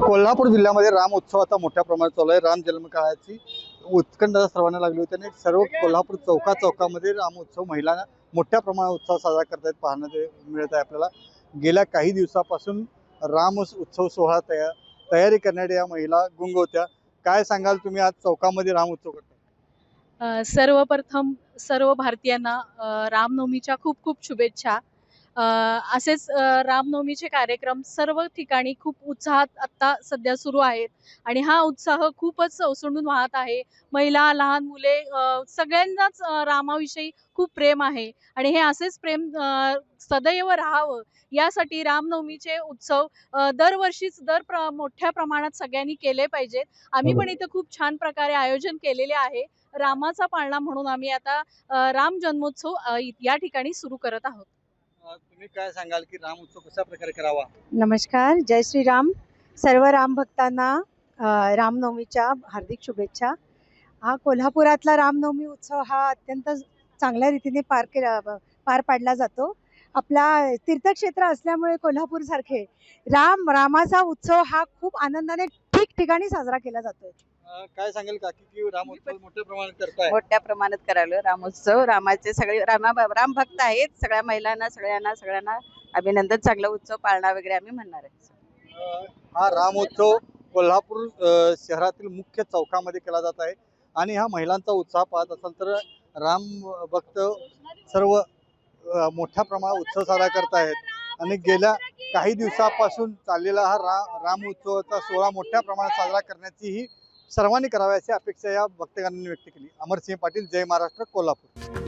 कोल्हापूर जिल्ह्यामध्ये राम उत्सवाचा मोठ्या प्रमाणात चालू आहे। राम जन्म काळाची उत्कंठता सर्वांना लागली होती आणि सर्व कोल्हापूर चौकामध्ये राम उत्सव महिलांना मोठ्या प्रमाणात उत्सव साजरा करतायत पाहण्यात मिळत आहे आपल्याला। गेल्या काही दिवसापासून राम उत्सव सोहळा तयारी करणाऱ्या या महिला गुंग होत्या। काय सांगाल तुम्ही आज चौकामध्ये राम उत्सव करताय? सर्वप्रथम सर्व भारतीयांना रामनवमीच्या खूप खूप शुभेच्छा। असेच रामनवमीचे कार्यक्रम सर्व ठिकाणी खूप उत्साहात आता सध्या सुरू आहेत आणि हा उत्साह खूपच ओसंडून वाहत आहे। महिला, लहान मुले सगळ्यांनाच रामाविषयी खूप प्रेम आहे आणि हे असेच प्रेम सदैव राहावं यासाठी रामनवमीचे उत्सव दरवर्षीच मोठ्या प्रमाणात सगळ्यांनी केले पाहिजेत। आम्ही पण इथे खूप छान प्रकारे आयोजन केलेले आहे। रामाचा पाळणा म्हणून आम्ही आता राम जन्मोत्सव या ठिकाणी सुरू करत आहोत। तुम्ही काय सांगाल की राम उत्सव कशा प्रकारे करावा? नमस्कार, जय श्रीराम। सर्व राम भक्तांना रामनवमीच्या हार्दिक शुभेच्छा। हा कोल्हापुरातला रामनवमी उत्सव हा अत्यंत चांगल्या रीतीने पार पाडला जातो। आपला तीर्थक्षेत्र असल्यामुळे कोल्हापूर सारखे रामाचा उत्सव हा खूप आनंदाने ठिकठिकाणी साजरा केला जातोय। काय सांगेल काकी की राम उत्सव मोठ्या प्रमाणात करताय? मोठ्या प्रमाणात करायला रामोत्सव, रामाचे सगळे राम भक्त आहेत। सगळ्या महिलांना सगळ्यांना अभिनंदन। चांगला उत्सव पाळणा वगैरे आम्ही म्हणणार आहे। हा रामोत्सव कोल्हापूर शहरातील मुख्य चौकामध्ये केला जात आहे आणि हा महिलांचा उत्साह पाहत असाल तर राम भक्त सर्व मोठ्या प्रमाणात उत्सव साजरा करत आहेत आणि गेल्या काही दिवसापासून चाललेला हा राम उत्सवाचा सोहळा मोठ्या प्रमाणात साजरा करण्याची ही सर्वांनी करावी अशी अपेक्षा या भक्तगणांनी व्यक्त केली। अमरसिंह पाटील, जय महाराष्ट्र, कोल्हापूर।